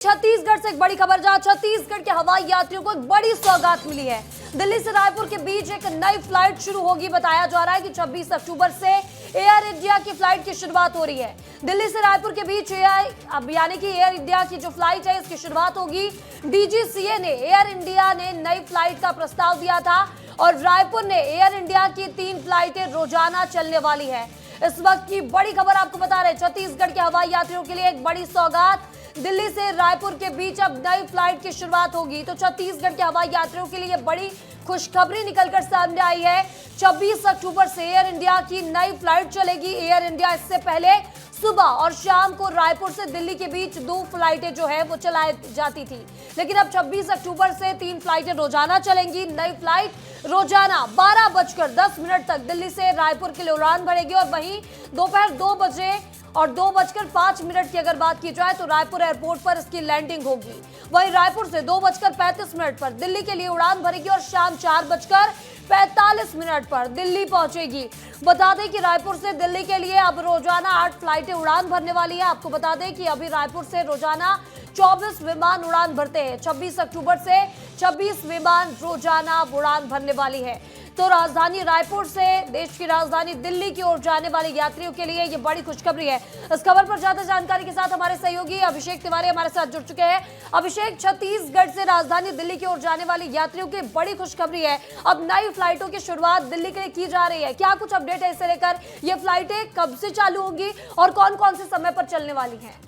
छत्तीसगढ़ से एक बड़ी खबर, जहां छत्तीसगढ़ के हवाई यात्रियों को एक बड़ी सौगात मिली है। दिल्ली से रायपुर के बीच एक नई फ्लाइट शुरू होगी। बताया जा रहा है कि 26 अक्टूबर से एयर इंडिया की फ्लाइट की शुरुआत हो रही है। दिल्ली से रायपुर के बीच यानी कि एयर इंडिया की जो फ्लाइट है इसकी शुरुआत होगी। डीजीसीए ने एयर इंडिया ने नई फ्लाइट का प्रस्ताव दिया था और रायपुर ने एयर इंडिया की 3 फ्लाइटें रोजाना चलने वाली है। इस वक्त की बड़ी खबर आपको बता रहे, छत्तीसगढ़ के हवाई यात्रियों के लिए एक बड़ी सौगात। दिल्ली से रायपुर के बीच अब नई फ्लाइट की शुरुआत होगी, तो छत्तीसगढ़ के हवाई यात्रियों के लिए बड़ी खुशखबरी निकलकर सामने आई है। 26 अक्टूबर से एयर इंडिया की नई फ्लाइट चलेगी। एयर इंडिया इससे पहले सुबह और शाम को रायपुर से दिल्ली के बीच 2 फ्लाइटें जो है वो चलाई जाती थी, लेकिन अब 26 अक्टूबर से 3 फ्लाइटें रोजाना चलेंगी। नई फ्लाइट रोजाना 12:10 तक दिल्ली से रायपुर के लिए उड़ान भरेगी और वहीं दोपहर 2 बजे और 2:05 की अगर बात की जाए तो रायपुर एयरपोर्ट पर इसकी लैंडिंग होगी। वहीं रायपुर से 2:35 पर दिल्ली के लिए उड़ान भरेगी और शाम 4:45 पर दिल्ली पहुंचेगी। बता दें कि रायपुर से दिल्ली के लिए अब रोजाना 8 फ्लाइटें उड़ान भरने वाली है। आपको बता दें कि अभी रायपुर से रोजाना 24 विमान उड़ान भरते हैं। 26 अक्टूबर से 26 विमान रोजाना उड़ान भरने वाली है। तो राजधानी रायपुर से देश की राजधानी दिल्ली की ओर जाने वाले यात्रियों के लिए ये बड़ी खुशखबरी है। इस खबर पर ज्यादा जानकारी के साथ हमारे सहयोगी अभिषेक तिवारी हमारे साथ जुड़ चुके हैं। अभिषेक, छत्तीसगढ़ से राजधानी दिल्ली की ओर जाने वाले यात्रियों की बड़ी खुशखबरी है। अब नई फ्लाइटों की शुरुआत दिल्ली के लिए की जा रही है। क्या कुछ अपडेट है इसे लेकर? ये फ्लाइटें कब से चालू होंगी और कौन कौन से समय पर चलने वाली हैं?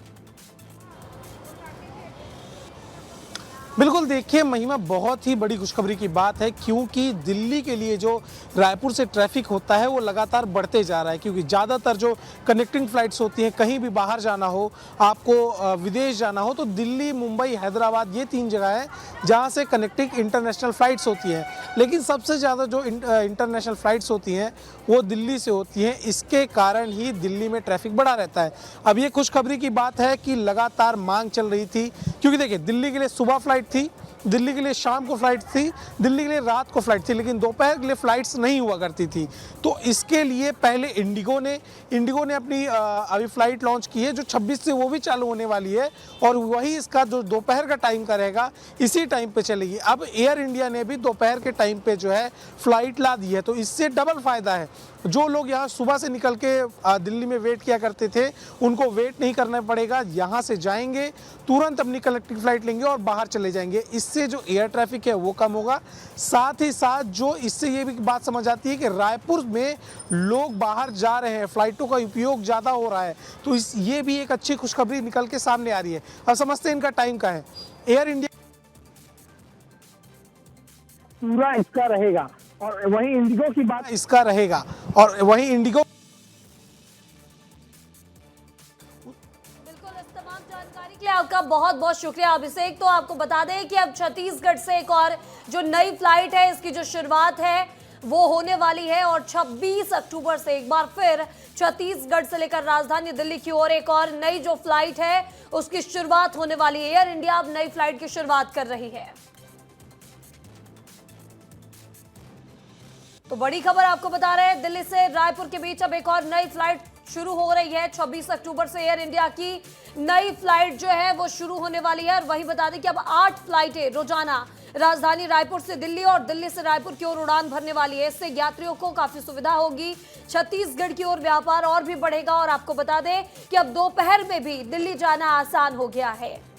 बिल्कुल, देखिए महिमा, बहुत ही बड़ी खुशखबरी की बात है, क्योंकि दिल्ली के लिए जो रायपुर से ट्रैफिक होता है वो लगातार बढ़ते जा रहा है। क्योंकि ज़्यादातर जो कनेक्टिंग फ़्लाइट्स होती हैं, कहीं भी बाहर जाना हो, आपको विदेश जाना हो, तो दिल्ली, मुंबई, हैदराबाद, ये 3 जगह है जहाँ से कनेक्टिंग इंटरनेशनल फ़्लाइट्स होती हैं। लेकिन सबसे ज़्यादा जो इंटरनेशनल फ़्लाइट्स होती हैं वो दिल्ली से होती हैं। इसके कारण ही दिल्ली में ट्रैफिक बढ़ा रहता है। अब ये खुशखबरी की बात है कि लगातार मांग चल रही थी, क्योंकि देखिए दिल्ली के लिए सुबह फ्लाइट थी, दिल्ली के लिए शाम को फ्लाइट थी, दिल्ली के लिए रात को फ्लाइट थी, लेकिन दोपहर के लिए फ्लाइट्स नहीं हुआ करती थी। तो इसके लिए पहले इंडिगो ने अपनी अभी फ्लाइट लॉन्च की है जो 26 से वो भी चालू होने वाली है और वही इसका जो दोपहर का टाइम का रहेगा इसी टाइम पे चलेगी। अब एयर इंडिया ने भी दोपहर के टाइम पे जो है फ्लाइट ला दी है, तो इससे डबल फ़ायदा है। जो लोग यहाँ सुबह से निकल के दिल्ली में वेट किया करते थे उनको वेट नहीं करना पड़ेगा, यहाँ से जाएंगे, तुरंत अपनी कनेक्टिंग फ्लाइट लेंगे और बाहर चले जाएंगे। इससे जो एयर ट्रैफिक है वो कम होगा। साथ ही साथ जो इससे ये भी बात समझ आती है कि रायपुर में लोग बाहर जा रहे हैं, फ्लाइटों का उपयोग ज़्यादा हो रहा है, तो ये भी एक अच्छी खुशखबरी निकल के सामने आ रही है। अब समझते हैं इनका टाइम का है। एयर इंडिया पूरा इसका रहेगा और वहीं इंडिगो की बात इसका रहेगा और वहीं इंडिगो जानकारी के लिए आपका बहुत बहुत शुक्रिया अभिषेक। तो आपको बता दें कि अब छत्तीसगढ़ से एक और जो नई फ्लाइट है इसकी जो शुरुआत है वो होने वाली है और 26 अक्टूबर से एक बार फिर छत्तीसगढ़ से लेकर राजधानी दिल्ली की ओर एक और नई जो फ्लाइट है उसकी शुरुआत होने वाली है। एयर इंडिया अब नई फ्लाइट की शुरुआत कर रही है। तो बड़ी खबर आपको बता रहे हैं, दिल्ली से रायपुर के बीच अब एक और नई फ्लाइट शुरू हो रही है। 26 अक्टूबर से एयर इंडिया की नई फ्लाइट जो है वो शुरू होने वाली है और वही बता दें कि अब 8 फ्लाइटें रोजाना राजधानी रायपुर से दिल्ली और दिल्ली से रायपुर की ओर उड़ान भरने वाली है। इससे यात्रियों को काफी सुविधा होगी, छत्तीसगढ़ की ओर व्यापार और भी बढ़ेगा और आपको बता दें कि अब दोपहर में भी दिल्ली जाना आसान हो गया है।